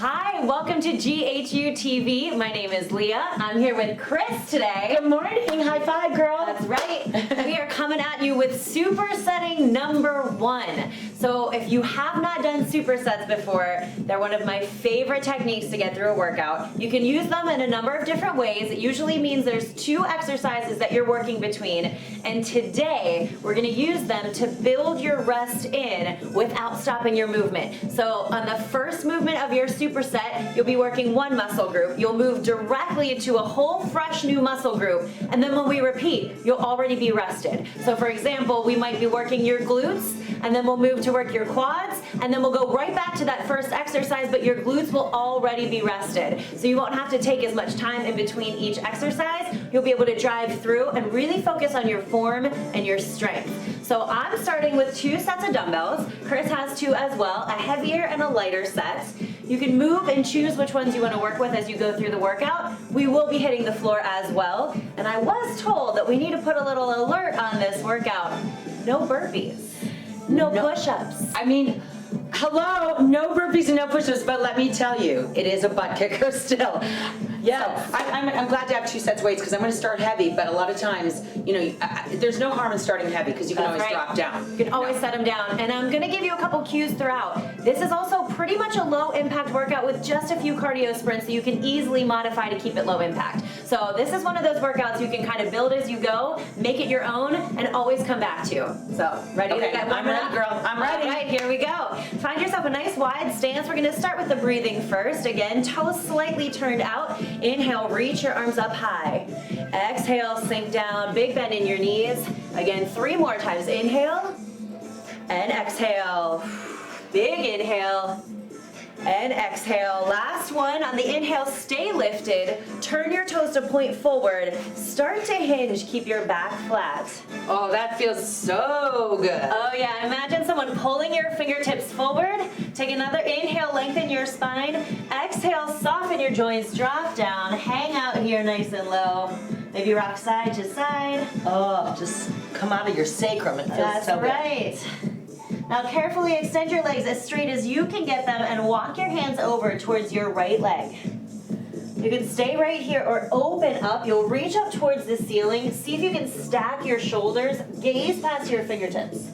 Hi, welcome to GHU TV. My name is Leah. I'm here with Chris today. Good morning. High five, girl. That's right. We are coming at you with supersetting #1. So if you have not done supersets before, they're one of my favorite techniques to get through a workout. You can use them in a number of different ways. It usually means there's 2 exercises that you're working between. And today, we're gonna use them to build your rest in without stopping your movement. So on the first movement of your superset, you'll be working one muscle group. You'll move directly into a whole fresh new muscle group. And then when we repeat, you'll already be rested. So for example, we might be working your glutes, and then we'll move to work your quads, and then we'll go right back to that first exercise, but your glutes will already be rested. So you won't have to take as much time in between each exercise. You'll be able to drive through and really focus on your form and your strength. So I'm starting with 2 sets of dumbbells. Chris has 2 as well, a heavier and a lighter set. You can move and choose which ones you want to work with as you go through the workout. We will be hitting the floor as well. And I was told that we need to put a little alert on this workout. No burpees. No push-ups. I mean, hello, no burpees and no push-ups, but let me tell you, it is a butt kicker still. Yeah, so I'm glad to have 2 sets of weights because I'm going to start heavy, but a lot of times, you know, there's no harm in starting heavy because you can always drop down. You can always set them down. And I'm going to give you a couple cues throughout. This is also pretty much a low impact workout with just a few cardio sprints that you can easily modify to keep it low impact. So this is one of those workouts you can kind of build as you go, make it your own, and always come back to. So ready to get I'm ready, girl. I'm ready. All right, here we go. Find yourself a nice wide stance. We're going to start with the breathing first. Again, toes slightly turned out. Inhale, reach your arms up high. Exhale, sink down, big bend in your knees. Again, 3 more times. Inhale and exhale. Big inhale and exhale. Last one. On the inhale, stay lifted. Turn your toes to point forward. Start to hinge. Keep your back flat. Oh, that feels so good. Oh yeah, imagine someone pulling your fingertips forward. Take another inhale, lengthen your spine. Exhale, soften your joints, drop down, hang out here nice and low. Maybe rock side to side. Oh, just come out of your sacrum. It feels so good. That's right. Now carefully extend your legs as straight as you can get them and walk your hands over towards your right leg. You can stay right here or open up. You'll reach up towards the ceiling. See if you can stack your shoulders. Gaze past your fingertips.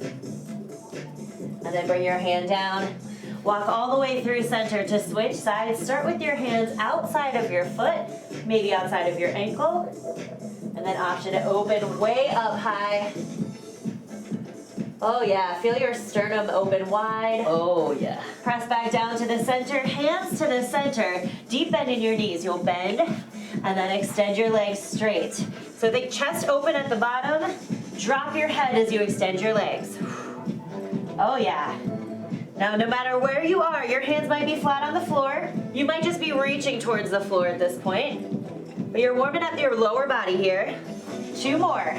And then bring your hand down. Walk all the way through center to switch sides. Start with your hands outside of your foot, maybe outside of your ankle. And then option to open way up high. Oh yeah, feel your sternum open wide. Oh yeah. Press back down to the center, hands to the center. Deep bend in your knees. You'll bend and then extend your legs straight. So the chest open at the bottom. Drop your head as you extend your legs. Oh yeah. Now no matter where you are, your hands might be flat on the floor. You might just be reaching towards the floor at this point. But you're warming up your lower body here. 2 more.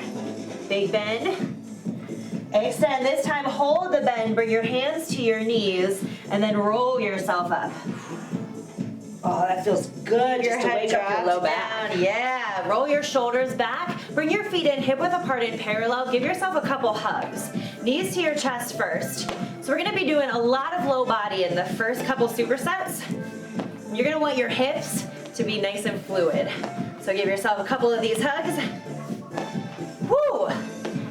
Big bend. Extend. This time hold the bend, bring your hands to your knees, and then roll yourself up. Oh, that feels good. Your just to head wake up your low back. down. Yeah, roll your shoulders back. Bring your feet in, hip width apart in parallel. Give yourself a couple hugs. Knees to your chest first. So we're gonna be doing a lot of low body in the first couple supersets. You're gonna want your hips to be nice and fluid. So give yourself a couple of these hugs. Woo!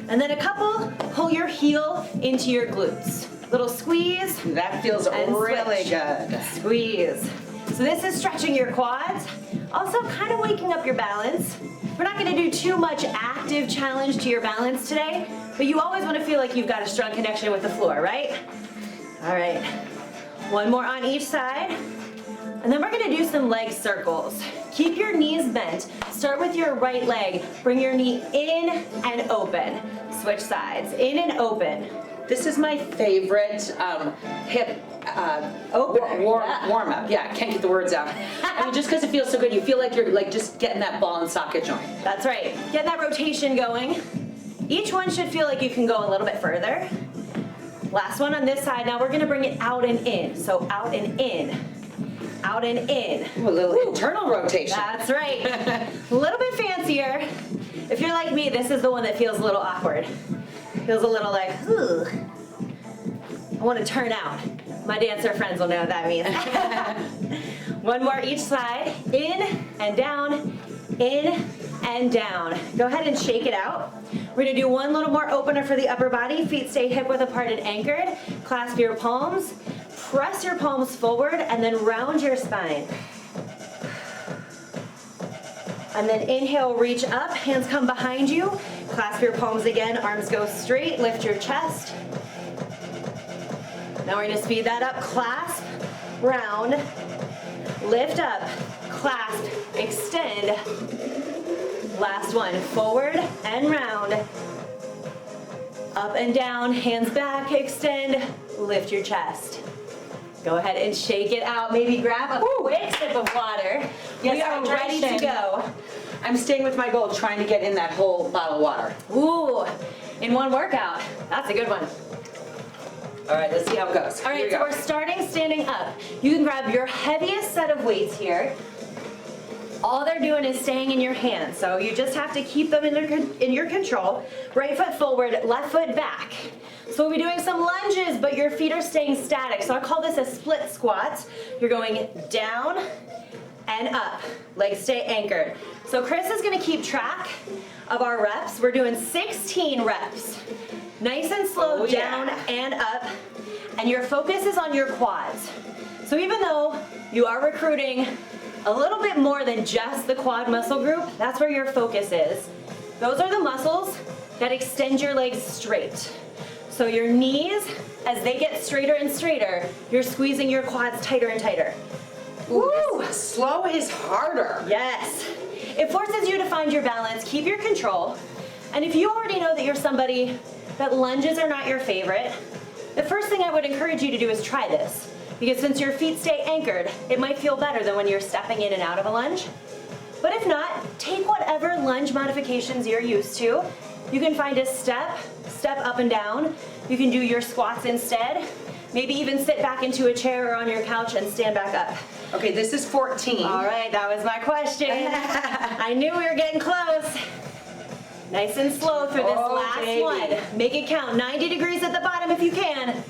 And then a couple, pull your heel into your glutes. Little squeeze. That feels really good. Squeeze. So this is stretching your quads. Also kind of waking up your balance. We're not gonna do too much active challenge to your balance today, but you always wanna feel like you've got a strong connection with the floor, right? All right, 1 more on each side. And then we're gonna do some leg circles. Keep your knees bent. Start with your right leg. Bring your knee in and open. Switch sides, in and open. This is my favorite hip warm up. Yeah, I can't get the words out. I mean, just because it feels so good, you feel like you're like just getting that ball and socket joint. That's right. Get that rotation going. Each one should feel like you can go a little bit further. Last one on this side. Now we're gonna bring it out and in. So out and in. Out and in. Ooh, a little internal rotation. That's right. A little bit fancier. If you're like me, this is the one that feels a little awkward. Feels a little like, ooh. I want to turn out. My dancer friends will know what that means. One more each side. In and down, in and down. Go ahead and shake it out. We're gonna do one little more opener for the upper body. Feet stay hip width apart and anchored. Clasp your palms. Press your palms forward and then round your spine. And then inhale, reach up, hands come behind you. Clasp your palms again, arms go straight, lift your chest. Now we're gonna speed that up. Clasp, round, lift up, clasp, extend. Last one, forward and round. Up and down, hands back, extend, lift your chest. Go ahead and shake it out. Maybe grab a quick sip of water. Yes, We are ready to go. I'm staying with my goal, trying to get in that whole bottle of water. Ooh, in one workout. That's a good one. All right, let's see how it goes. All right, so we're starting standing up. You can grab your heaviest set of weights here. All they're doing is staying in your hands, so you just have to keep them in your control. Right foot forward, left foot back. So we'll be doing some lunges, but your feet are staying static. So I call this a split squat. You're going down and up. Legs stay anchored. So Chris is gonna keep track of our reps. We're doing 16 reps. Nice and slow, down and up. And your focus is on your quads. So even though you are recruiting a little bit more than just the quad muscle group, that's where your focus is. Those are the muscles that extend your legs straight. So your knees, as they get straighter and straighter, you're squeezing your quads tighter and tighter. Woo! Slow is harder. Yes. It forces you to find your balance, keep your control. And if you already know that you're somebody that lunges are not your favorite, the first thing I would encourage you to do is try this. Because since your feet stay anchored, it might feel better than when you're stepping in and out of a lunge. But if not, take whatever lunge modifications you're used to. You can find a step up and down. You can do your squats instead. Maybe even sit back into a chair or on your couch and stand back up. Okay, this is 14. All right, that was my question. I knew we were getting close. Nice and slow through this last one. Make it count. 90 degrees at the bottom if you can.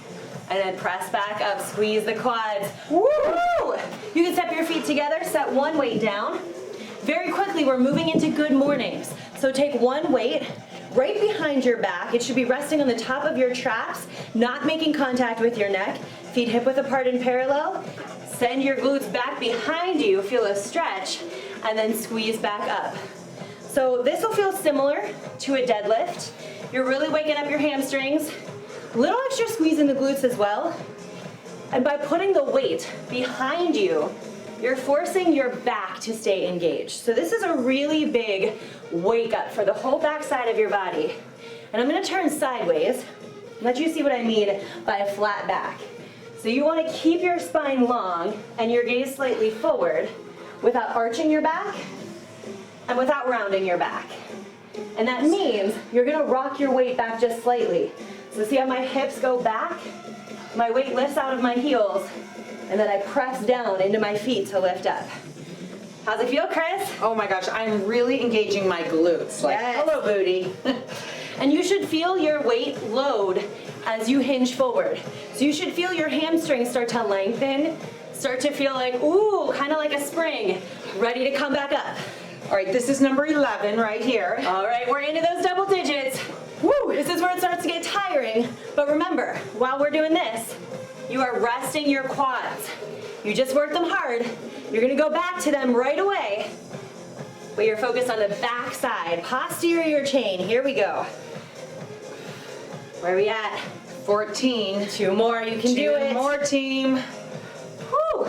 And then press back up, squeeze the quads. Woo! You can step your feet together, set one weight down. Very quickly, we're moving into good mornings. So take one weight right behind your back. It should be resting on the top of your traps, not making contact with your neck. Feet hip width apart and parallel. Send your glutes back behind you, feel a stretch, and then squeeze back up. So this will feel similar to a deadlift. You're really waking up your hamstrings. Little extra squeeze in the glutes as well. And by putting the weight behind you, you're forcing your back to stay engaged. So this is a really big wake up for the whole back side of your body. And I'm gonna turn sideways, let you see what I mean by a flat back. So you wanna keep your spine long and your gaze slightly forward without arching your back and without rounding your back. And that means you're gonna rock your weight back just slightly. So see how my hips go back? My weight lifts out of my heels, and then I press down into my feet to lift up. How's it feel, Chris? Oh my gosh, I'm really engaging my glutes. Like, Yes. hello, booty. And you should feel your weight load as you hinge forward. So you should feel your hamstrings start to lengthen, start to feel like, ooh, kind of like a spring, ready to come back up. All right, this is number 11 right here. All right, we're into those double digits. Woo, this is where it starts to get tiring. But remember, while we're doing this, you are resting your quads. You just worked them hard. You're gonna go back to them right away. But you're focused on the back side, posterior chain. Here we go. Where are we at? 14. Two more, you can do it. Two more, team. Woo!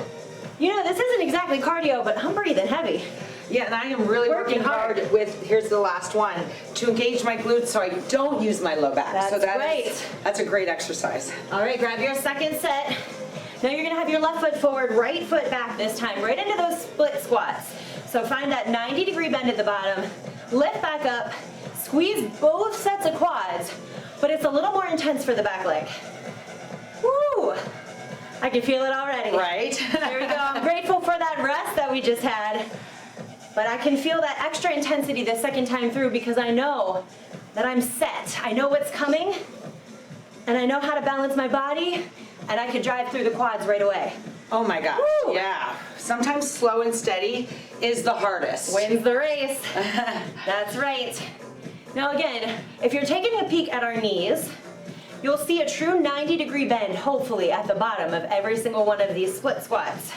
You know, this isn't exactly cardio, but I'm breathing heavy. Yeah, and I am really working hard with, here's the last one, to engage my glutes so I don't use my low back. That's great. That's a great exercise. All right, grab your second set. Now you're gonna have your left foot forward, right foot back this time, right into those split squats. So find that 90-degree bend at the bottom, lift back up, squeeze both sets of quads, but it's a little more intense for the back leg. Woo! I can feel it already. Right? There we go. I'm grateful for that rest that we just had. But I can feel that extra intensity the second time through because I know that I'm set. I know what's coming, and I know how to balance my body and I could drive through the quads right away. Oh my gosh, Woo! yeah. Sometimes slow and steady is the hardest. Wins the race. That's right. Now again, if you're taking a peek at our knees, you'll see a true 90-degree bend, hopefully, at the bottom of every single one of these split squats.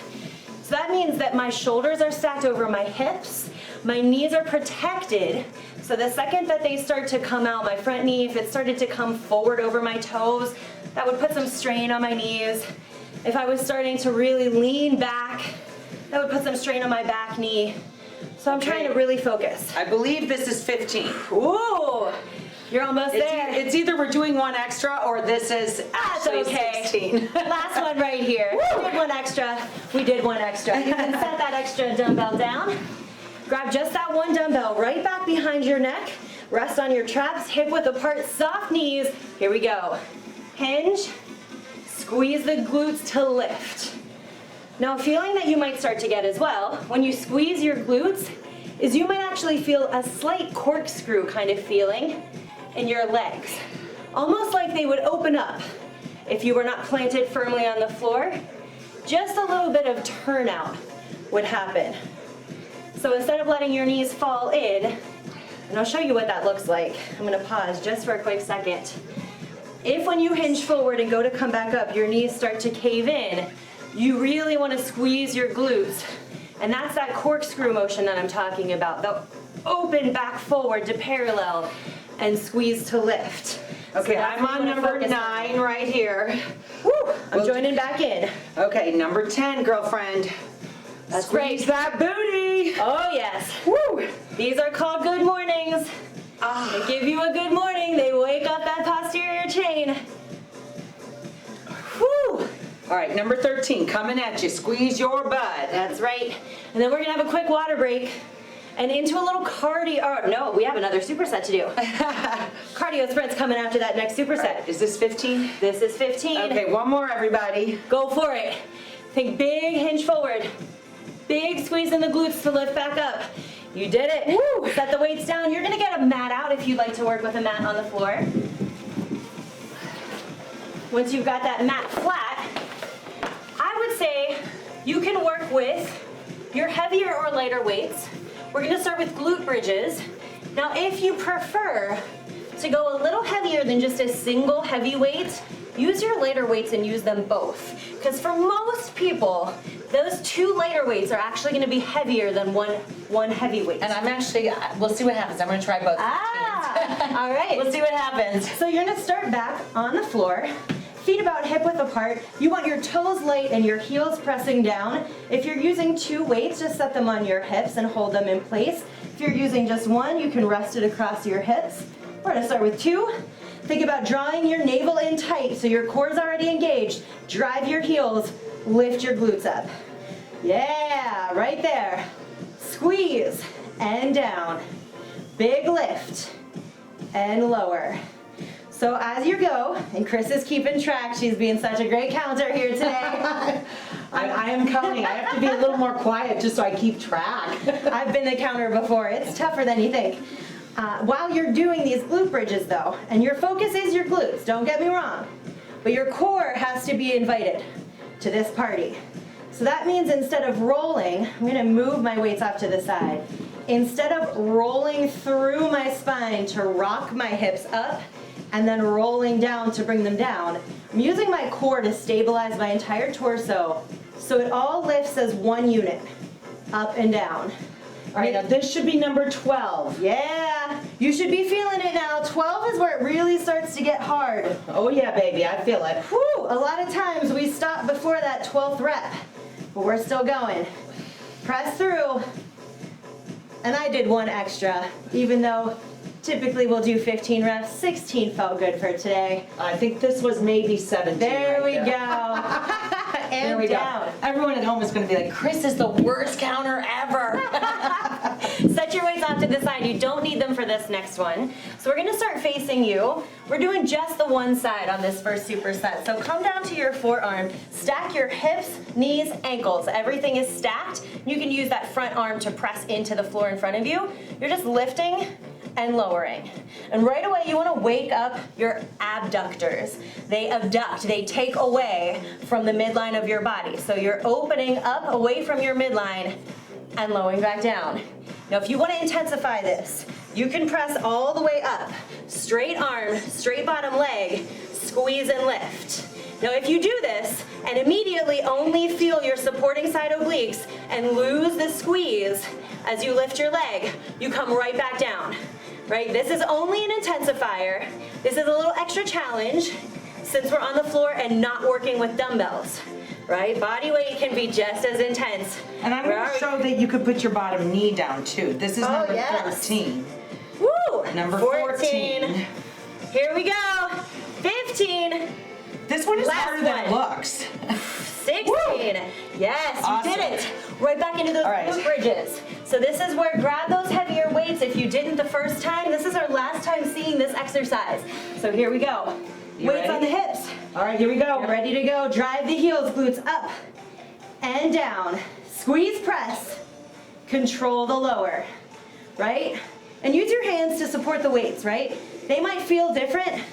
So that means that my shoulders are stacked over my hips, my knees are protected, so the second that they start to come out, my front knee, if it started to come forward over my toes, that would put some strain on my knees. If I was starting to really lean back, that would put some strain on my back knee. So I'm trying to really focus. I believe this is 15. Ooh, you're almost there. It's either we're doing one extra or this is actually 16. Last one right here. We did one extra. We did one extra. You can set that extra dumbbell down. Grab just that one dumbbell right back behind your neck. Rest on your traps, hip width apart, soft knees. Here we go. Hinge. Squeeze the glutes to lift. Now, a feeling that you might start to get as well when you squeeze your glutes is you might actually feel a slight corkscrew kind of feeling in your legs. Almost like they would open up if you were not planted firmly on the floor. Just a little bit of turnout would happen. So instead of letting your knees fall in, and I'll show you what that looks like. I'm gonna pause just for a quick second. If when you hinge forward and go to come back up, your knees start to cave in, you really want to squeeze your glutes. And that's that corkscrew motion that I'm talking about. The open back forward to parallel and squeeze to lift. Okay, so I'm on number 9 right here. Woo, I'm joining back in. Okay, number 10, girlfriend. That's Squeeze great. that booty. Oh yes. Woo. These are called good mornings. They give you a good morning. They wake up that posterior chain. Whew. All right, number 13, coming at you. Squeeze your butt. That's right. And then we're gonna have a quick water break and into a little cardio. Oh no, we have another superset to do. Cardio sprints coming after that next superset. Right, is this 15? This is 15. Okay, one more, everybody. Go for it. Think big hinge forward. Big squeeze in the glutes to lift back up. You did it. Woo. Set the weights down. You're gonna get a mat out if you'd like to work with a mat on the floor. Once you've got that mat flat, I would say you can work with your heavier or lighter weights. We're gonna start with glute bridges. Now, if you prefer to go a little heavier than just a single heavy weight, use your lighter weights and use them both. Because for most people, those two lighter weights are actually gonna be heavier than one heavy weight. And I'm actually, we'll see what happens. I'm gonna try both. All right. We'll see what happens. So you're gonna start back on the floor, feet about hip width apart. You want your toes light and your heels pressing down. If you're using two weights, just set them on your hips and hold them in place. If you're using just one, you can rest it across your hips. We're gonna start with 2. Think about drawing your navel in tight so your core's already engaged. Drive your heels, lift your glutes up. Yeah, right there. Squeeze and down. Big lift and lower. So as you go, and Chris is keeping track, she's being such a great counter here today. I am counting. I have to be a little more quiet just so I keep track. I've been the counter before. It's tougher than you think. While you're doing these glute bridges though, and your focus is your glutes, don't get me wrong, but your core has to be invited to this party. So that means instead of rolling, I'm gonna move my weights off to the side. Instead of rolling through my spine to rock my hips up and then rolling down to bring them down, I'm using my core to stabilize my entire torso so it all lifts as one unit, up and down. All right, now this should be number 12. Yeah, you should be feeling it now. 12 is where it really starts to get hard. Oh yeah, baby, I feel it. Whew, a lot of times we stop before that 12th rep, but we're still going. Press through. And I did one extra, even though typically we'll do 15 reps. 16 felt good for today. I think this was maybe 17. There we right go. And there we down. go. Everyone at home is going to be like, Chris is the worst counter ever. Set your weights off to the side. You don't need them for this next one. So we're gonna start facing you. We're doing just the one side on this first superset. So come down to your forearm, stack your hips, knees, ankles. Everything is stacked. You can use that front arm to press into the floor in front of you. You're just lifting and lowering. And right away, you wanna wake up your abductors. They abduct, they take away from the midline of your body. So you're opening up away from your midline and lowering back down. Now, if you wanna intensify this, you can press all the way up. Straight arm, straight bottom leg, squeeze and lift. Now, if you do this and immediately only feel your supporting side obliques and lose the squeeze as you lift your leg, you come right back down, right? This is only an intensifier. This is a little extra challenge since we're on the floor and not working with dumbbells, right? Body weight can be just as intense. And I'm going to show that you could put your bottom knee down too. This is number 13. Woo! Number 14. Here we go. 15. This one is Last harder than it one. looks. 16. Woo! Yes, Awesome. you did it. Right back into those glute bridges. So this is where grab those heavier weights. If you didn't the first time, this is our last time seeing this exercise. So here we go. Weights on the hips. All right, here we go. You're ready to go. Drive the heels, glutes up and down. Squeeze, press. Control the lower, right? And use your hands to support the weights, right? They might feel different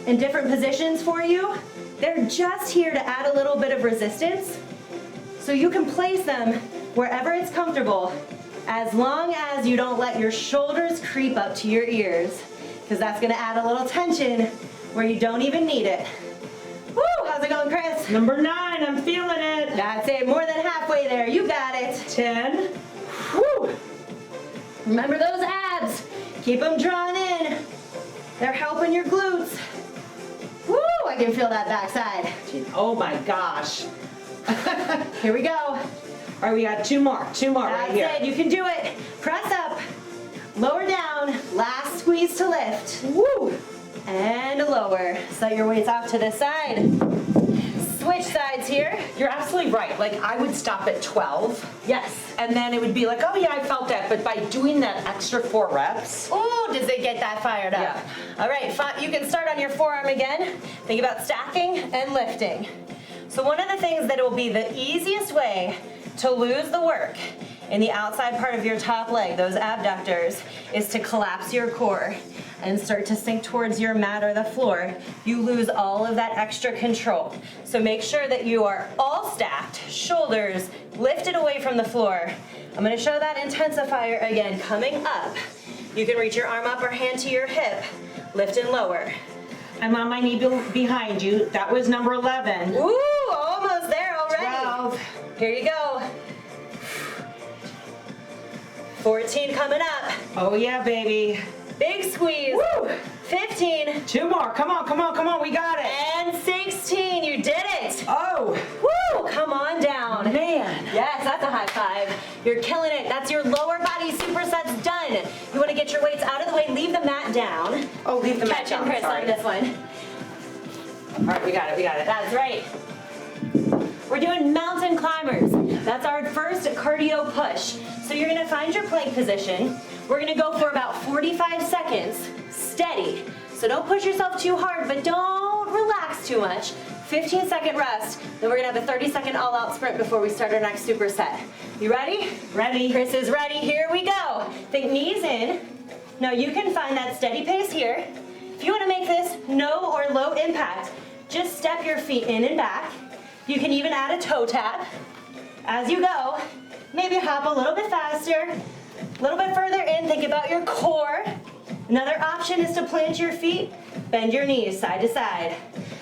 in different positions for you. They're just here to add a little bit of resistance. So you can place them wherever it's comfortable, as long as you don't let your shoulders creep up to your ears, because that's gonna add a little tension where you don't even need it. Woo, how's it going, Chris? Number 9, I'm feeling it. That's it, more than halfway there, you got it. 10. Woo! Remember those abs, keep them drawn in. They're helping your glutes. Woo, I can feel that backside. Oh my gosh. Here we go. All right, we got two more right here. That's it, you can do it. Press up, lower down, last squeeze to lift. Woo! And lower. Set your weights off to the side. Switch sides here. You're absolutely right. Like, I would stop at 12. Yes. And then it would be like, oh yeah, I felt that. But by doing that extra 4 reps. Oh, does it get that fired up? Yeah. All right, you can start on your forearm again. Think about stacking and lifting. So one of the things that will be the easiest way to lose the work in the outside part of your top leg, those abductors, is to collapse your core and start to sink towards your mat or the floor. You lose all of that extra control. So make sure that you are all stacked, shoulders lifted away from the floor. I'm gonna show that intensifier again, coming up. You can reach your arm up or hand to your hip, lift and lower. I'm on my knee behind you. That was number 11. Ooh, almost there already. 12. Here you go. 14 coming up. Oh yeah, baby. Big squeeze. Woo! 15. 2 more. Come on, come on, come on. We got it. And 16. You did it. Oh. Woo! Come on down. Man. Yes, that's a high five. You're killing it. That's your lower body supersets done. You want to get your weights out of the way. Leave the mat down. Oh, leave the mat Catch down. Chris Sorry. on this one. All right, we got it. We got it. That's right. We're doing mountain climbers. That's our first cardio push. So you're gonna find your plank position. We're gonna go for about 45 seconds, steady. So don't push yourself too hard, but don't relax too much. 15-second rest, then we're gonna have a 30-second all-out sprint before we start our next superset. You ready? Ready. Chris is ready, here we go. Think knees in. Now you can find that steady pace here. If you wanna make this no or low impact, just step your feet in and back. You can even add a toe tap. As you go, maybe hop a little bit faster, a little bit further in, think about your core. Another option is to plant your feet, bend your knees side to side.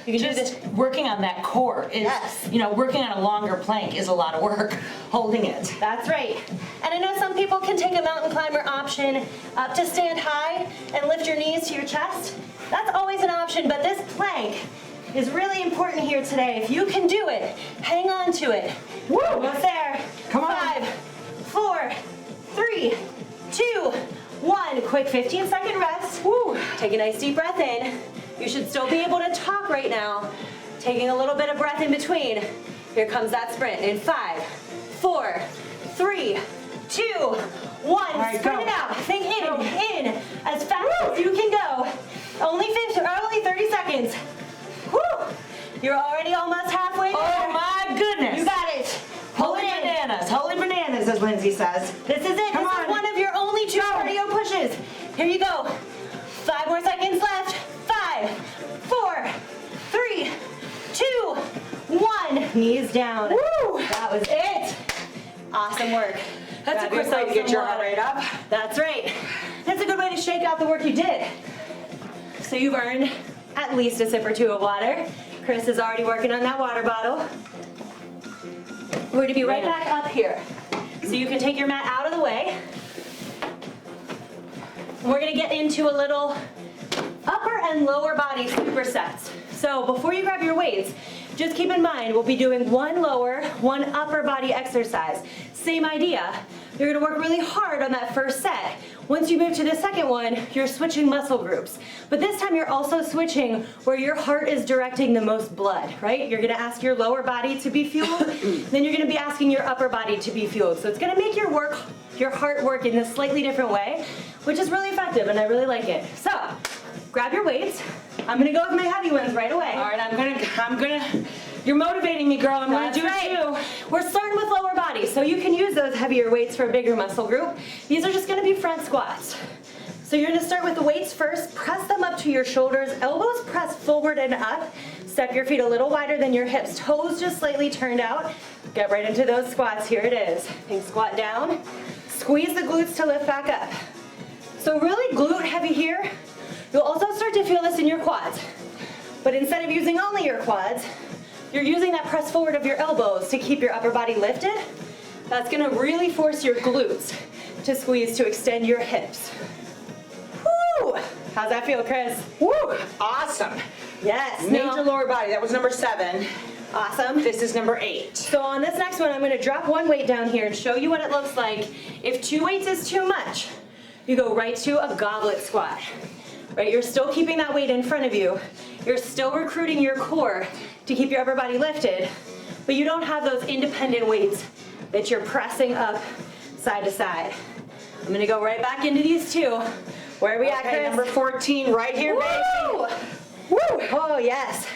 You can do this. Working on that core is, Yes. you know, working on a longer plank is a lot of work, holding it. That's right. And I know some people can take a mountain climber option up to stand high and lift your knees to your chest. That's always an option, but this plank is really important here today. If you can do it, hang on to it. Woo! Almost there. Come on. 5, 4, 3, 2, 1. Quick 15-second rest. Woo! Take a nice deep breath in. You should still be able to talk right now. Taking a little bit of breath in between. Here comes that sprint in 5, 4, 3, 2, 1. right, Sprint go. it out. Think in, as fast as you can go. Only 30 seconds. Woo! You're already almost halfway there. Oh my goodness. You got it. Pull Holy it in. bananas, holy bananas, as Lindsay says. This is it. Come This on. is one of your only 2 cardio pushes. Here Here you go. 5 more seconds left. 5, 4, 3, 2, 1. Knees down. Woo! That was it. Awesome work. That's a quick way to get your heart rate up. That's right. That's a good way to shake out the work you did. So you've earned at least a sip or two of water. Chris is already working on that water bottle. We're going to be right back up here. So you can take your mat out of the way. We're going to get into a little upper and lower body supersets. So before you grab your weights, just keep in mind we'll be doing one lower, one upper body exercise. Same idea. You're going to work really hard on that first set. Once you move to the second one, you're switching muscle groups. But this time you're also switching where your heart is directing the most blood, right? You're going to ask your lower body to be fueled, then you're going to be asking your upper body to be fueled. So it's going to make your heart work in a slightly different way, which is really effective, and I really like it. So, grab your weights. I'm going to go with my heavy ones right away. All right, I'm gonna, you're motivating me, girl. I'm gonna do it too. We're starting with lower body, so you can use those heavier weights for a bigger muscle group. These are just gonna be front squats. So you're gonna start with the weights first, press them up to your shoulders, elbows press forward and up, step your feet a little wider than your hips, toes just slightly turned out. Get right into those squats, here it is. Think squat down, squeeze the glutes to lift back up. So really glute heavy here. You'll also start to feel this in your quads. But instead of using only your quads, you're using that press forward of your elbows to keep your upper body lifted. That's gonna really force your glutes to squeeze to extend your hips. Woo! How's that feel, Chris? Woo! Awesome. Yes. Major lower body, that was number 7. Awesome. This is number 8. So on this next one, I'm gonna drop one weight down here and show you what it looks like. If 2 weights is too much, you go right to a goblet squat. Right, you're still keeping that weight in front of you. You're still recruiting your core to keep your upper body lifted, but you don't have those independent weights that you're pressing up side to side. I'm gonna go right back into these 2. Where are we at, Chris? Number 14, right here, baby. Woo! Oh, yes.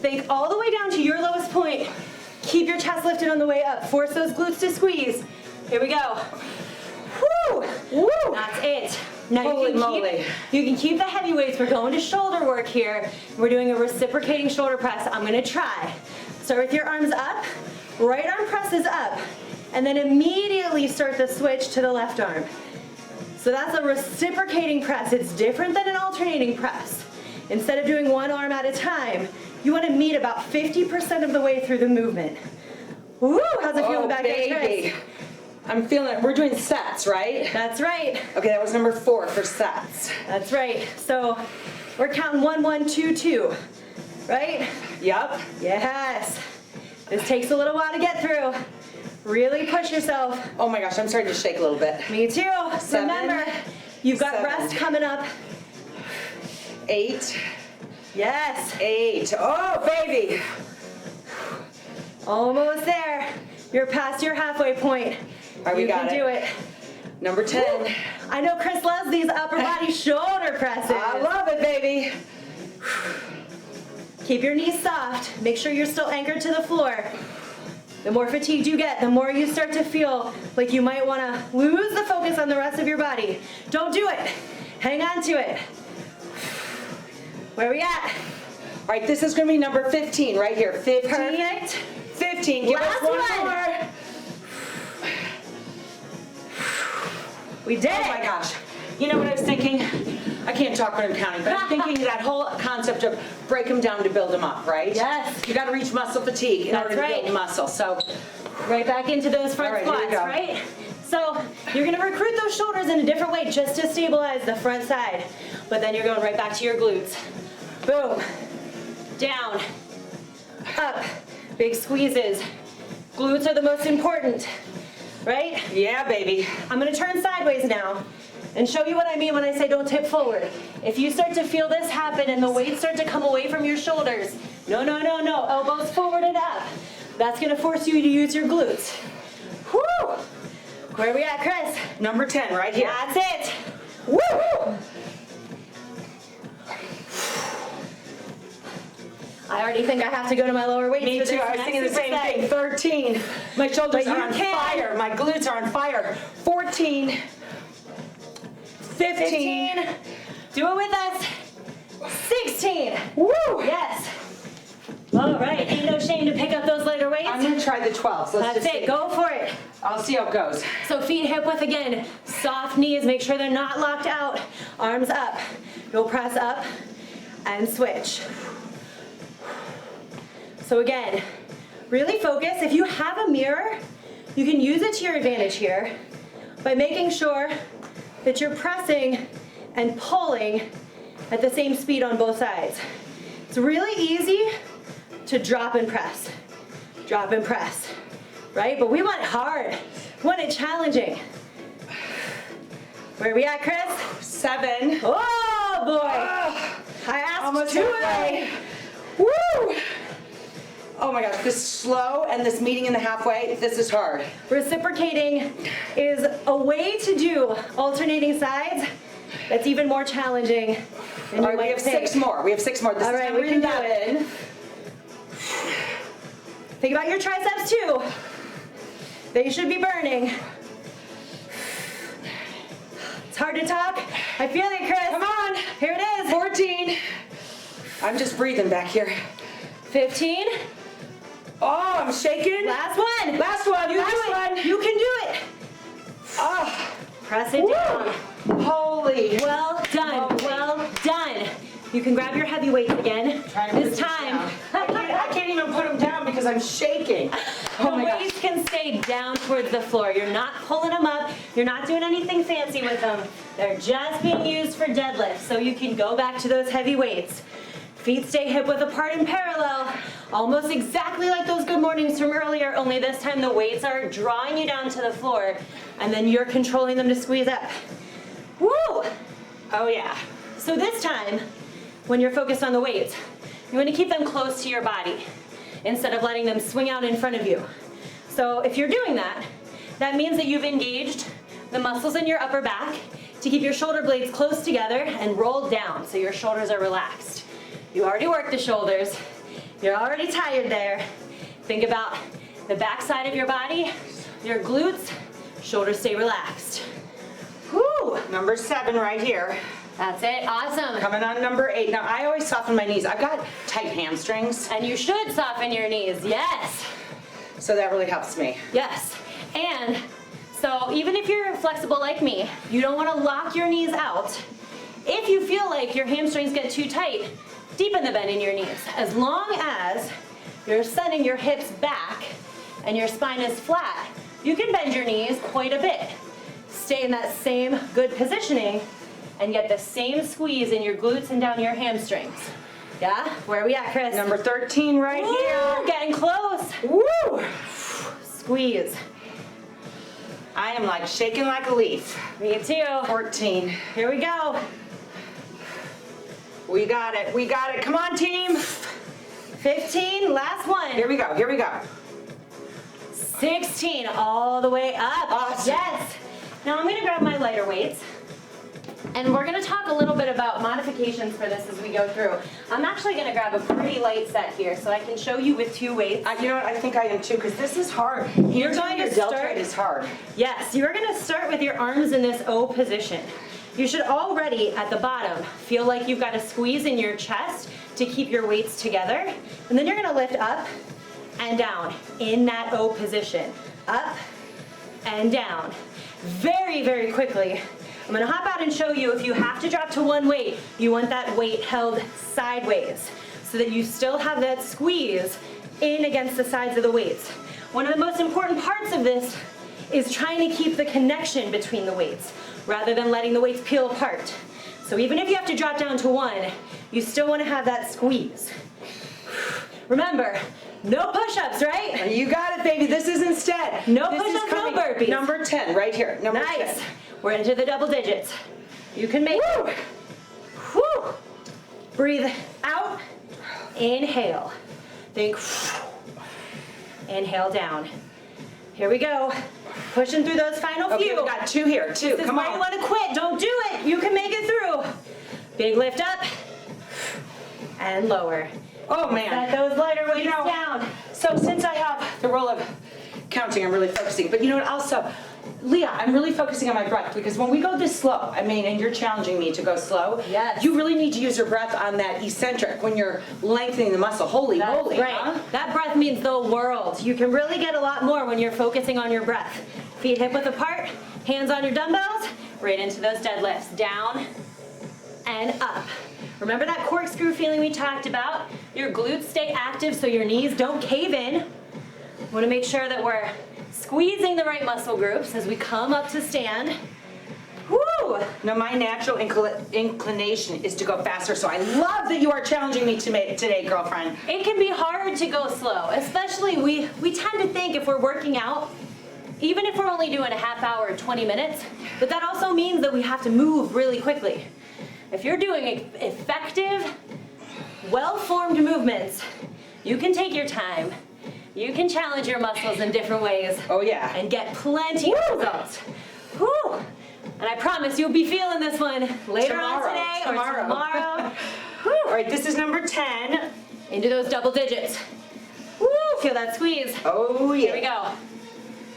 Think all the way down to your lowest point. Keep your chest lifted on the way up. Force those glutes to squeeze. Here we go. Woo! Woo! That's it. Now you can keep the heavy weights. We're going to shoulder work here. We're doing a reciprocating shoulder press. I'm gonna try. Start with your arms up, right arm presses up, and then immediately start the switch to the left arm. So that's a reciprocating press. It's different than an alternating press. Instead of doing one arm at a time, you wanna meet about 50% of the way through the movement. Woo, how's it feeling back there, Chris? I'm feeling it. We're doing sets, right? That's right. Okay, that was number 4 for sets. That's right. So we're counting 1, 1, 2, 2, right? Yep. Yes. This takes a little while to get through. Really push yourself. Oh my gosh, I'm starting to shake a little bit. Me too. 7, remember, you've got 7, rest coming up. 8. Yes. 8. Oh, baby. Almost there. You're past your halfway point. All right, we got it. You can do it. Number 10. Woo. I know Chris loves these upper body shoulder presses. I love it, baby. Keep your knees soft. Make sure you're still anchored to the floor. The more fatigued you get, the more you start to feel like you might want to lose the focus on the rest of your body. Don't do it. Hang on to it. Where are we at? All right, this is going to be number 15 right here. 15. Perfect. 15. Give Last us one one. more. We did it. Oh my gosh. You know what I was thinking? I can't talk when I'm counting, but I'm thinking that whole concept of break them down to build them up, right? Yes. You got to reach muscle fatigue in order to right. build muscle. So right back into those front squats, right? So you're gonna recruit those shoulders in a different way just to stabilize the front side. But then you're going right back to your glutes. Boom. Down. Up. Big squeezes. Glutes are the most important, right? Yeah, baby. I'm gonna turn sideways now and show you what I mean when I say don't tip forward. If you start to feel this happen and the weights start to come away from your shoulders, no, elbows forward and up. That's gonna force you to use your glutes. Woo! Where are we at, Chris? Number 10, right here. That's it. Woo! I already think I have to go to my lower weights. Me for too. this I was thinking the next same superset. thing. 13. My shoulders But are you on can. fire. My glutes are on fire. 14. 15. Do it with us. 16. Woo! Yes. All right, ain't no shame to pick up those lighter weights. I'm gonna try the 12. So let's That's just it, see. go for it. I'll see how it goes. So feet hip width again, soft knees, make sure they're not locked out. Arms up. You'll press up and switch. So again, really focus. If you have a mirror, you can use it to your advantage here by making sure that you're pressing and pulling at the same speed on both sides. It's really easy to drop and press, right? But we want it hard, we want it challenging. Where are we at, Chris? 7. Oh boy, I asked Almost too halfway. early. Woo! Oh my gosh, this slow and this meeting in the halfway, this is hard. Reciprocating is a way to do alternating sides that's even more challenging than All you right, we might have think. 6 more. We have 6 more. This All is right, number we can do 11. Think about your triceps too. They should be burning. It's hard to talk. I feel it, Chris. Come on. Here it is. 14. I'm just breathing back here. 15. Oh, I'm shaking. Last one. Last one. You Last do it. one. You can do it. Oh, Press it woo. down. Holy. Well done. Moly. Well done. You can grab your heavy weights again. Trying to put This these time. down. I can't even put them down because I'm shaking. Oh The my gosh. weights can stay down towards the floor. You're not pulling them up. You're not doing anything fancy with them. They're just being used for deadlifts. So you can go back to those heavy weights. Feet stay hip width apart in parallel. Almost exactly like those good mornings from earlier, only this time the weights are drawing you down to the floor and then you're controlling them to squeeze up. Woo! Oh yeah. So this time, when you're focused on the weights, you want to keep them close to your body instead of letting them swing out in front of you. So if you're doing that, that means that you've engaged the muscles in your upper back to keep your shoulder blades close together and rolled down so your shoulders are relaxed. You already worked the shoulders. You're already tired there. Think about the back side of your body, your glutes, shoulders stay relaxed. Woo! Number 7 right here. That's it, awesome. Coming on number 8. Now I always soften my knees. I've got tight hamstrings, And you should soften your knees, yes. so that really helps me. Yes, and so even if you're flexible like me, you don't want to lock your knees out. If you feel like your hamstrings get too tight, deepen the bend in your knees. As long as you're sending your hips back and your spine is flat, you can bend your knees quite a bit. Stay in that same good positioning and get the same squeeze in your glutes and down your hamstrings. Yeah? Where are we at, Chris? Number 13 right Woo, here. getting close. Woo! Squeeze. I am like shaking like a leaf. Me too. 14. Here we go. We got it. We got it. Come on, team. 15, last one. Here we go. Here we go. 16, all the way up. Awesome. Yes. Now I'm gonna grab my lighter weights. And we're gonna talk a little bit about modifications for this as we go through. I'm actually gonna grab a pretty light set here so I can show you with 2 weights. You know what? I think I am too, because this is hard. You're going your to deltoid start- is hard. Yes, you're gonna start with your arms in this O position. You should already, at the bottom, feel like you've got a squeeze in your chest to keep your weights together. And then you're gonna lift up and down in that O position. Up and down. Very, very quickly. I'm gonna hop out and show you if you have to drop to one weight, you want that weight held sideways so that you still have that squeeze in against the sides of the weights. One of the most important parts of this is trying to keep the connection between the weights rather than letting the weights peel apart. So even if you have to drop down to 1, you still wanna have that squeeze. Remember, no push-ups, right? You got it, baby. This is instead. No This is push-ups, no coming. burpees. Number 10 right here. Number Nice. 10. We're into the double digits. You can make Woo! it. Whew. Breathe out. Inhale. Think. Inhale down. Here we go. Pushing through those final Okay, few. we got 2 here. 2. This is Come why on. you want to quit. Don't do it. You can make it through. Big lift up. And lower. Oh man. Set those lighter weights You know, down. So since I have the role of counting, I'm really focusing. But you know what, also, Leah, I'm really focusing on my breath because when we go this slow, I mean, and you're challenging me to go slow, yes, you really need to use your breath on that eccentric when you're lengthening the muscle. Holy moly. Right. Huh? That breath means the world. You can really get a lot more when you're focusing on your breath. Feet hip width apart, hands on your dumbbells, right into those deadlifts. Down and up. Remember that corkscrew feeling we talked about? Your glutes stay active so your knees don't cave in. We want to make sure that we're squeezing the right muscle groups as we come up to stand. Woo! Now my natural inclination is to go faster, so I love that you are challenging me today, girlfriend. It can be hard to go slow, especially we tend to think if we're working out, even if we're only doing a half hour or 20 minutes, but that also means that we have to move really quickly. If you're doing effective, well-formed movements, you can take your time. You can challenge your muscles in different ways. Oh yeah. And get plenty of results. Woo! And I promise you'll be feeling this one later on today or tomorrow. Woo! All right, this is number 10. Into those double digits. Woo! Feel that squeeze. Oh yeah. Here we go.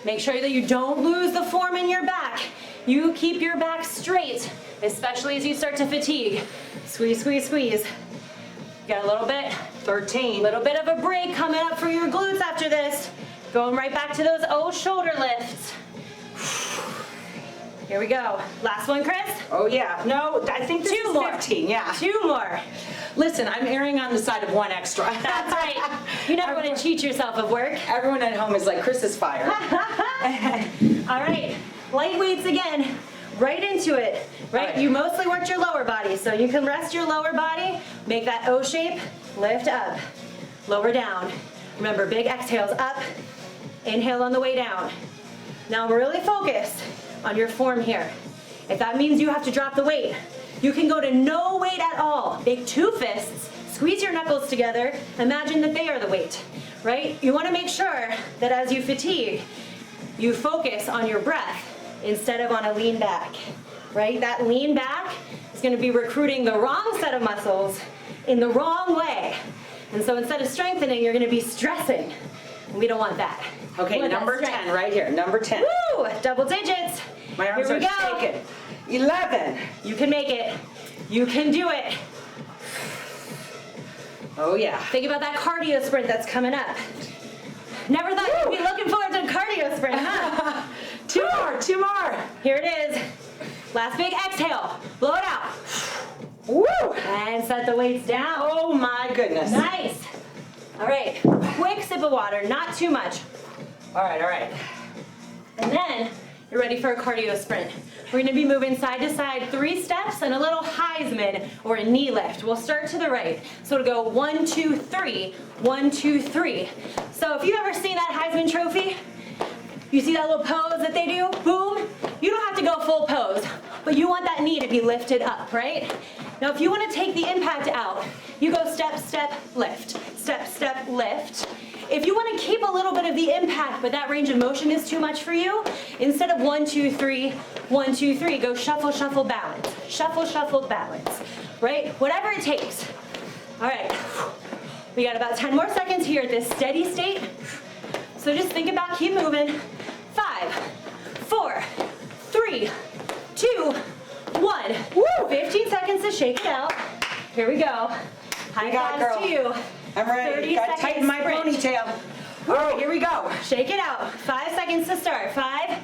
Make sure that you don't lose the form in your back. You keep your back straight, especially as you start to fatigue. Squeeze, squeeze, squeeze. Got a little bit. 13. Little bit of a break coming up for your glutes after this. Going right back to those O shoulder lifts. Here we go. Last one, Chris. Oh yeah. No, I think this is 15. Yeah. 2 more. Listen, I'm erring on the side of 1 extra. That's right. You never want to cheat yourself of work. Everyone at home is like, Chris is fired. All right. Light weights again. Right into it. Right? You mostly worked your lower body, so you can rest your lower body. Make that O shape. Lift up. Lower down. Remember, big exhales up. Inhale on the way down. Now really focus on your form here. If that means you have to drop the weight, you can go to no weight at all. Make 2 fists, squeeze your knuckles together, imagine that they are the weight, right? You wanna make sure that as you fatigue, you focus on your breath instead of on a lean back, right? That lean back is gonna be recruiting the wrong set of muscles in the wrong way. And so instead of strengthening, you're gonna be stressing. And we don't want that. Okay, number 10 right here, number 10. Woo! Double digits. My arms are shaking. 11. You can make it. You can do it. Oh yeah. Think about that cardio sprint that's coming up. Never thought you'd be looking forward to a cardio sprint, huh? 2 more. Here it is. Last big exhale. Blow it out. Woo! And set the weights down. Oh my goodness. Nice. All right, quick sip of water, not too much. All right. And then you're ready for a cardio sprint. We're gonna be moving side to side, 3 steps and a little Heisman or a knee lift. We'll start to the right. So it'll go 1, 2, 3, 1, 2, 3. So if you've ever seen that Heisman trophy, you see that little pose that they do? Boom. You don't have to go full pose, but you want that knee to be lifted up, right? Now if you want to take the impact out, you go step, step, lift. Step, step, lift. If you want to keep a little bit of the impact, but that range of motion is too much for you, instead of 1, 2, 3, 1, 2, 3, go shuffle, shuffle, balance. Shuffle, shuffle, balance. Right? Whatever it takes. All right. We got about 10 more seconds here at this steady state. So just think about, keep moving. 5, 4, 3, 2, 1. Woo! 15 seconds to shake it out. Here we go. High fives to you. I'm ready. Gotta tighten my ponytail. All right, here we go. Shake it out. 5 seconds to start. 5,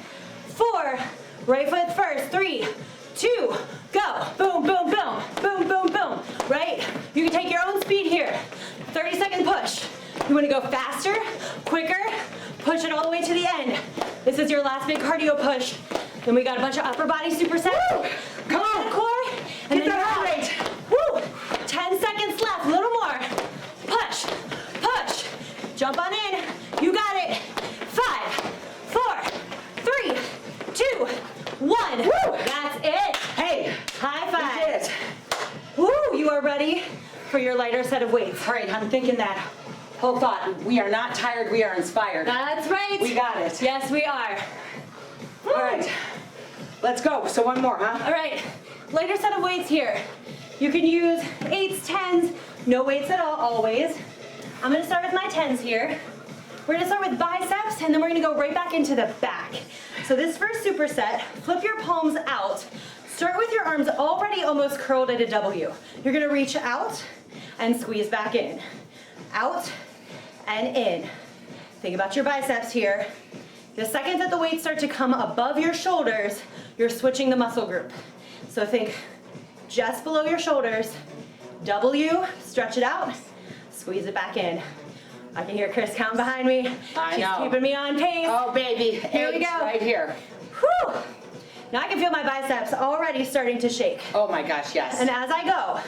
4, right foot first. 3, 2, go. Boom, boom, boom. Boom, boom, boom. Right? You can take your own speed here. 30-second push. You want to go faster, quicker, push it all the way to the end. This is your last big cardio push. Then we got a bunch of upper body supersets. Woo! Come on, core. And get that heart rate. Woo! 10 seconds left. A little more. Push, push. Jump on in. You got it. 5, 4, 3, 2, 1. Woo! That's it. Hey, high five. We did it. Woo! You are ready for your lighter set of weights. All right, I'm thinking that whole thought. We are not tired. We are inspired. That's right. We got it. Yes, we are. All right, let's go. So 1 more, huh? All right, lighter set of weights here. You can use 8s, 10s, no weights at all, always. I'm gonna start with my 10s here. We're gonna start with biceps, and then we're gonna go right back into the back. So this first superset, flip your palms out. Start with your arms already almost curled at a W. You're gonna reach out and squeeze back in. Out and in. Think about your biceps here. The second that the weights start to come above your shoulders, you're switching the muscle group. So think just below your shoulders, W, stretch it out, squeeze it back in. I can hear Chris count behind me. She's keeping me on pace. Oh baby, Here we go. Right here. Whew. Now I can feel my biceps already starting to shake. Oh my gosh, yes. And as I go,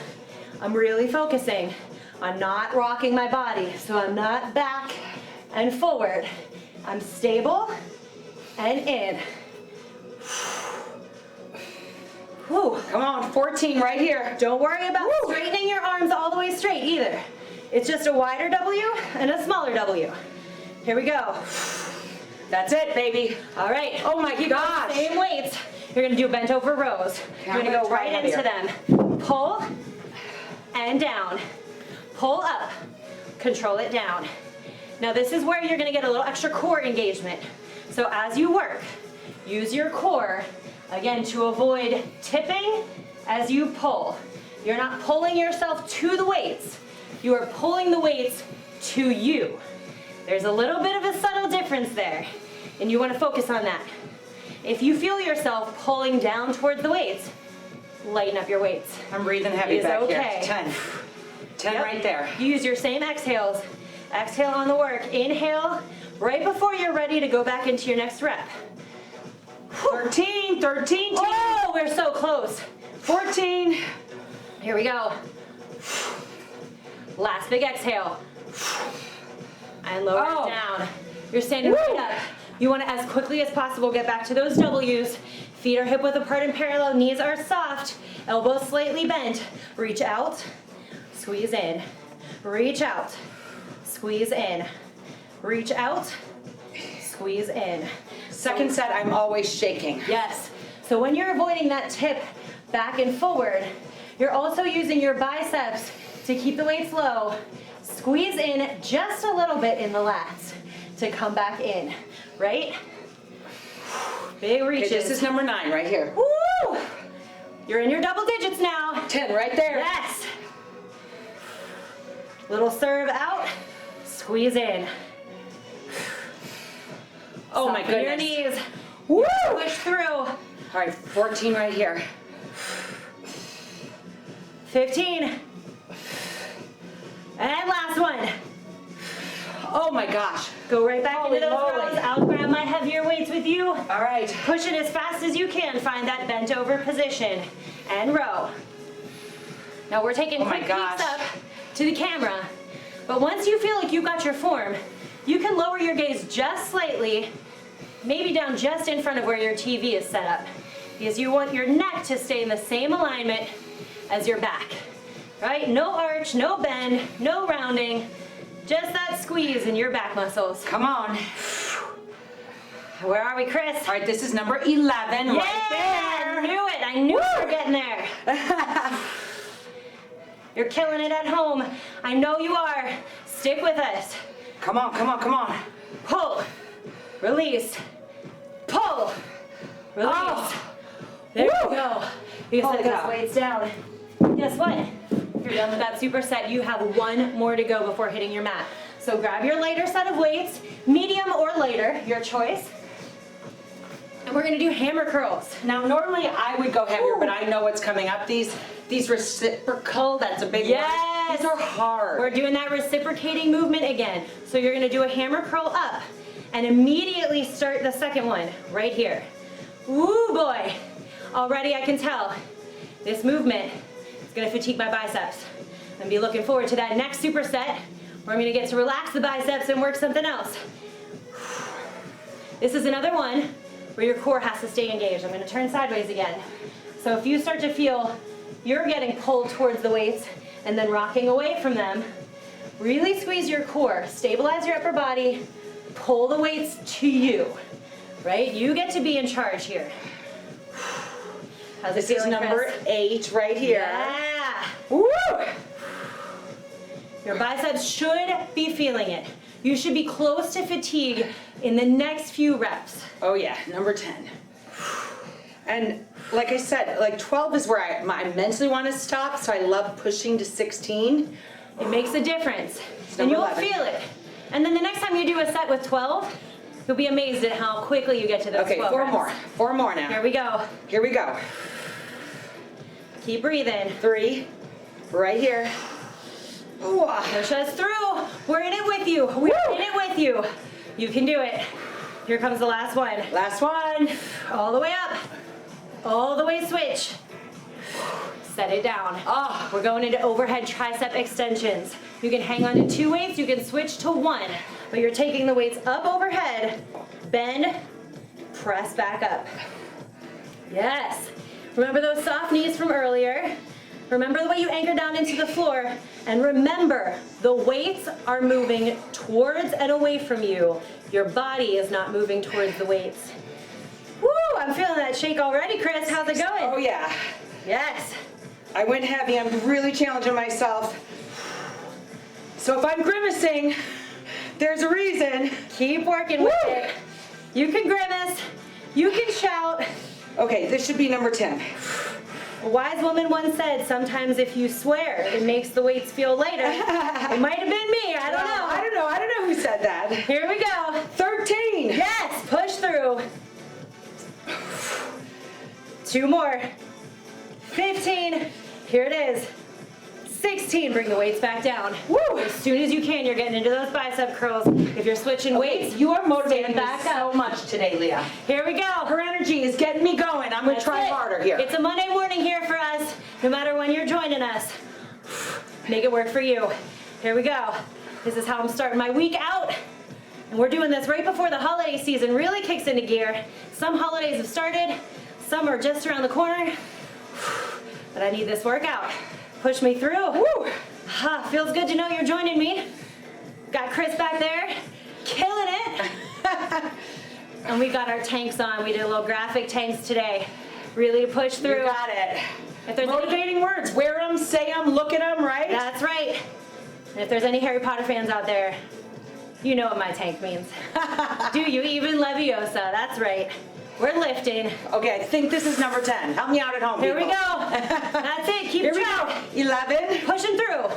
I'm really focusing on not rocking my body. So I'm not back and forward. I'm stable and in. Whew. Come on, 14 right here. Don't worry about straightening your arms all the way straight either. It's just a wider W and a smaller W. Here we go. That's it, baby. All right. Oh my gosh. Same weights. You're gonna do bent over rows. You're gonna go right into them. Pull and down. Pull up. Control it down. Now this is where you're gonna get a little extra core engagement. So as you work, use your core, again, to avoid tipping as you pull. You're not pulling yourself to the weights. You are pulling the weights to you. There's a little bit of a subtle difference there, and you want to focus on that. If you feel yourself pulling down towards the weights, lighten up your weights. I'm breathing heavy back here. 10. 10 right there. You use your same exhales. Exhale on the work. Inhale right before you're ready to go back into your next rep. 13, 13. Oh, we're so close. 14. Here we go. Last big exhale. And lower it down. You're standing right up. You want to, as quickly as possible, get back to those W's. Feet are hip width apart and parallel. Knees are soft. Elbows slightly bent. Reach out. Squeeze in. Reach out. Squeeze in. Reach out. Squeeze in. Second set, I'm always shaking. Yes. So when you're avoiding that tip back and forward, you're also using your biceps to keep the weights low. Squeeze in just a little bit in the lats to come back in, right? Big reaches. Okay, this is number 9 right here. Woo! You're in your double digits now. 10 right there. Yes. Little serve out, squeeze in. Oh my goodness. Your knees. Woo! Push through. All right, 14 right here. 15. And last one. Oh my gosh. Go right back Holy into those moly. rows. I'll grab my heavier weights with you. All right. Push it as fast as you can. Find that bent over position. And row. Now we're taking quick peeks up to the camera. But once you feel like you got your form, you can lower your gaze just slightly, maybe down just in front of where your TV is set up. Because you want your neck to stay in the same alignment as your back. Right? No arch, no bend, no rounding. Just that squeeze in your back muscles. Come on. Where are we, Chris? All right, this is number 11 right there. I knew it. I knew we were getting there. You're killing it at home. I know you are. Stick with us. Come on, come on, come on. Pull. Release. Pull. Release. Oh. There you go. You Holy set those cow. weights down. Guess what? You're done with that superset. You have one more to go before hitting your mat. So grab your lighter set of weights, medium or lighter, your choice. And we're gonna do hammer curls. Now, normally I would go heavier, but I know what's coming up. These reciprocal, that's a big Yes. word. These are hard. We're doing that reciprocating movement again. So you're gonna do a hammer curl up and immediately start the second one right here. Woo boy. Already I can tell this movement is gonna fatigue my biceps. I'm be looking forward to that next superset where I'm gonna get to relax the biceps and work something else. This is another one where your core has to stay engaged. I'm gonna turn sideways again. So if you start to feel you're getting pulled towards the weights and then rocking away from them, really squeeze your core, stabilize your upper body, pull the weights to you, right? You get to be in charge here. How's This it is feeling, number Chris? 8 right here. Yeah. Woo! Your biceps should be feeling it. You should be close to fatigue in the next few reps. Oh yeah, number 10. And like I said, like 12 is where I mentally want to stop, so I love pushing to 16. It makes a difference. It's And number you'll 11. feel it. And then the next time you do a set with 12, you'll be amazed at how quickly you get to those 12 Okay, reps. four more Here now. we go. Here we go. Keep breathing. 3, right here. Ooh, Push us through. We're in it with you. We're in it with you. You can do it. Here comes the last one. last one. All the way up. All the way switch. Set it down. Oh, We're going into overhead tricep extensions. You can hang on to 2 weights, you can switch to 1, but you're taking the weights up overhead, bend, press back up. Yes. Remember those soft knees from earlier. Remember the way you anchor down into the floor, and remember, the weights are moving towards and away from you. Your body is not moving towards the weights. Woo, I'm feeling that shake already, Chris. How's it going? oh yeah. Yes. I went heavy. I'm really challenging myself. So if I'm grimacing, there's a reason. Keep working with it. You can grimace. You can shout. Okay, this should be number 10. A wise woman once said, sometimes if you swear, it makes the weights feel lighter. It might have been me. I don't know. I don't know who said that. Here we go. 13. Yes, push through. 2 more. 15. Here it is. 16. Bring the weights back down. Woo! As soon as you can, you're getting into those bicep curls. If you're switching weights, You are motivating stand me back so up. much today, Leah. Here we go. Her energy is getting me going. I'm gonna That's try it. harder here. It's a Monday morning here for us, no matter when you're joining us. Make it work for you. Here we go. This is how I'm starting my week out. And we're doing this right before the holiday season really kicks into gear. Some holidays have started, some are just around the corner. But I need this workout. Push me through. Woo! Feels good to know you're joining me. Got Chris back there, killing it. And we got our tanks on. We did a little graphic tanks today. Really to push through. You got it. If there's Motivating words. Wear them, say them, look at them, right? That's right. And if there's any Harry Potter fans out there, you know what my tank means. Do you even Leviosa? That's right. We're lifting. Okay, I think this is number 10. Help me out at home, Here we people. go. That's it. Keep Here we track. go. 11. Pushing through.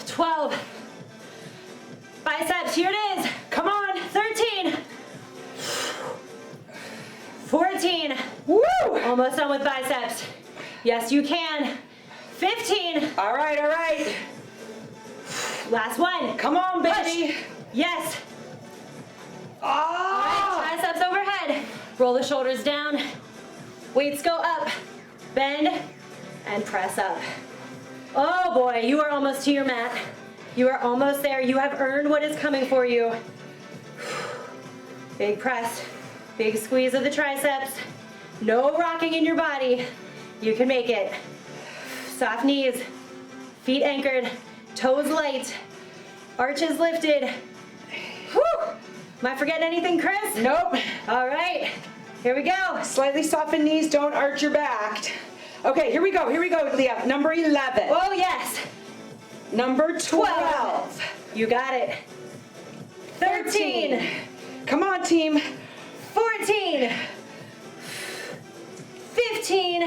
12. Biceps, here it is. Come on. 13. 14. Woo! Almost done with biceps. Yes, you can. 15. All right, all right. Last one. Come on, baby. Yes. Oh! All right, triceps overhead. Roll the shoulders down. Weights go up. Bend and press up. Oh boy, you are almost to your mat. You are almost there. You have earned what is coming for you. Big press. Big squeeze of the triceps. No rocking in your body. You can make it. Soft knees. Feet anchored. Toes light. Arches lifted. Whew. Am I forgetting anything, Chris? Nope. All right. Here we go. Slightly soften knees, don't arch your back. Okay, here we go, Leah. Number 11. Oh, yes. Number 12. You got it. 13. Come on, team. 14. 15.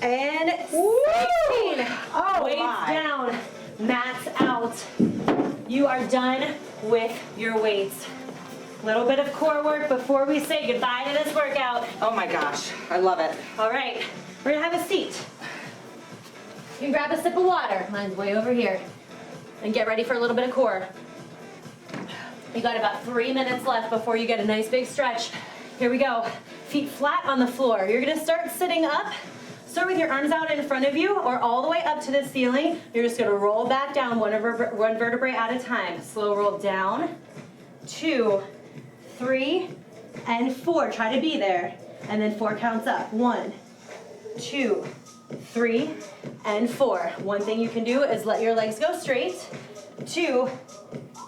And 16. Oh, Weights my. down. Mats out. You are done with your weights. Little bit of core work before we say goodbye to this workout. Oh my gosh, I love it. All right, we're gonna have a seat. You can grab a sip of water. Mine's way over here. And get ready for a little bit of core. You got about 3 minutes left before you get a nice big stretch. Here we go. Feet flat on the floor. You're gonna start sitting up. Start with your arms out in front of you or all the way up to the ceiling. You're just gonna roll back down one vertebrae at a time. Slow roll down, 2, 3, and 4. Try to be there. And then 4 counts up. 1, 2, 3, and 4. One thing you can do is let your legs go straight. 2,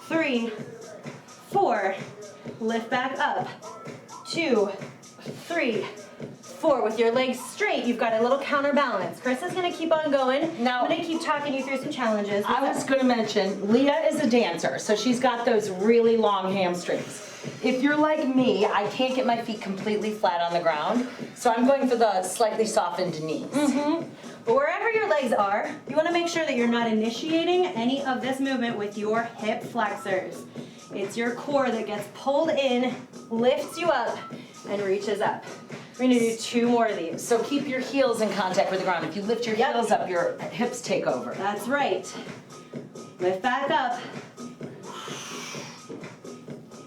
3, 4. Lift back up. 2, 3, 4. With your legs straight, you've got a little counterbalance. Chris is gonna keep on going. Now- I'm gonna keep talking you through some challenges. I was gonna mention, Leah is a dancer, so she's got those really long hamstrings. If you're like me, I can't get my feet completely flat on the ground, so I'm going for the slightly softened knees. But wherever your legs are, you wanna make sure that you're not initiating any of this movement with your hip flexors. It's your core that gets pulled in, lifts you up, and reaches up. We're gonna do 2 more of these. So keep your heels in contact with the ground. If you lift your Yep. heels up, your hips take over. That's right. Lift back up.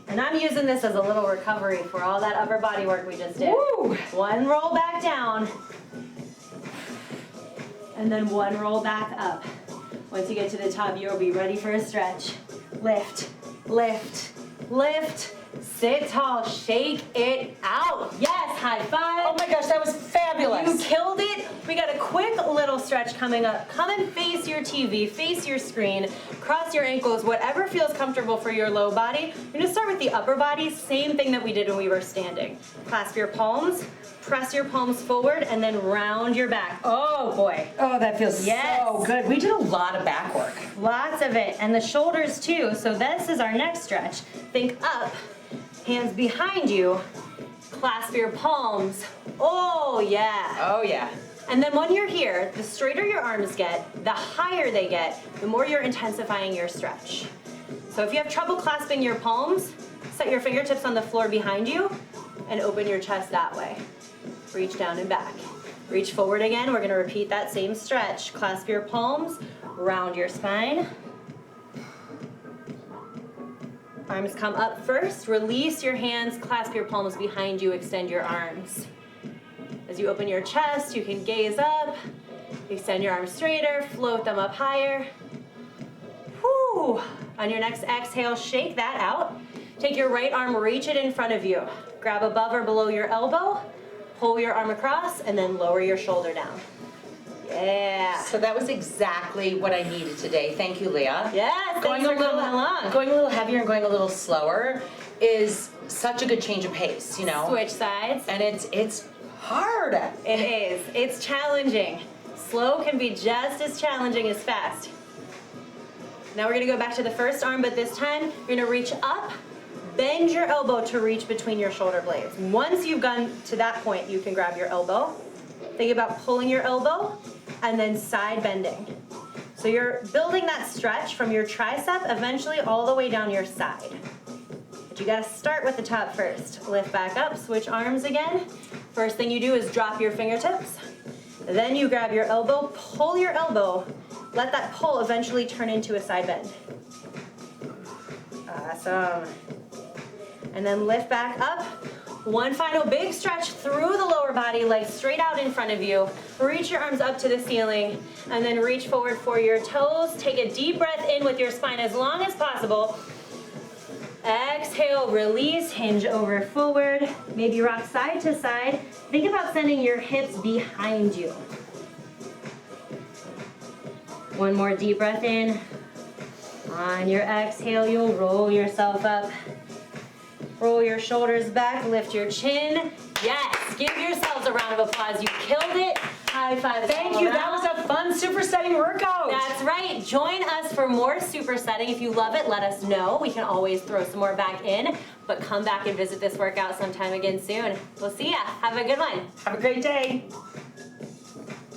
And I'm using this as a little recovery for all that upper body work we just did. Woo! 1 roll back down. And then 1 roll back up. Once you get to the top, you'll be ready for a stretch. Lift, lift, lift. Sit tall, shake it out. Yes, high five. Oh my gosh, that was fabulous. You killed it. We got a quick little stretch coming up. Come and face your TV, face your screen, cross your ankles, whatever feels comfortable for your low body. We're gonna start with the upper body, same thing that we did when we were standing. Clasp your palms, press your palms forward, and then round your back. Oh boy. Oh, that feels Yes. so good. We did a lot of back work. Lots of it, and the shoulders too. So this is our next stretch. Think up, hands behind you, clasp your palms. Oh yeah. Oh yeah. And then when you're here, the straighter your arms get, the higher they get, the more you're intensifying your stretch. So if you have trouble clasping your palms, set your fingertips on the floor behind you and open your chest that way. Reach down and back. Reach forward again. We're gonna repeat that same stretch. Clasp your palms, round your spine. Arms come up first. Release your hands, clasp your palms behind you, extend your arms. As you open your chest, you can gaze up, extend your arms straighter, float them up higher. Whew. On your next exhale, shake that out. Take your right arm, reach it in front of you. Grab above or below your elbow, pull your arm across, and then lower your shoulder down. Yeah. So that was exactly what I needed today. Thank you, Leah. Yes, thanks for coming along. Going a little heavier and going a little slower is such a good change of pace, you know? Switch sides. And it's hard. It is. It's challenging. Slow can be just as challenging as fast. Now we're gonna go back to the first arm, but this time you're gonna reach up, bend your elbow to reach between your shoulder blades. Once you've gone to that point, you can grab your elbow. Think about pulling your elbow and then side bending. So you're building that stretch from your tricep eventually all the way down your side. But you gotta start with the top first. Lift back up, switch arms again. First thing you do is drop your fingertips. Then you grab your elbow, pull your elbow, let that pull eventually turn into a side bend. Awesome. And then lift back up. One final big stretch through the lower body, legs straight out in front of you. Reach your arms up to the ceiling and then reach forward for your toes. Take a deep breath in with your spine as long as possible. Exhale, release, hinge over forward. Maybe rock side to side. Think about sending your hips behind you. One more deep breath in. On your exhale, you'll roll yourself up. Roll your shoulders back, lift your chin. Yes, give yourselves a round of applause. You killed it. High five. Thank you. That was a fun supersetting workout. That's right. Join us for more supersetting. If you love it, let us know. We can always throw some more back in, but come back and visit this workout sometime again soon. We'll see ya. Have a good one. Have a great day.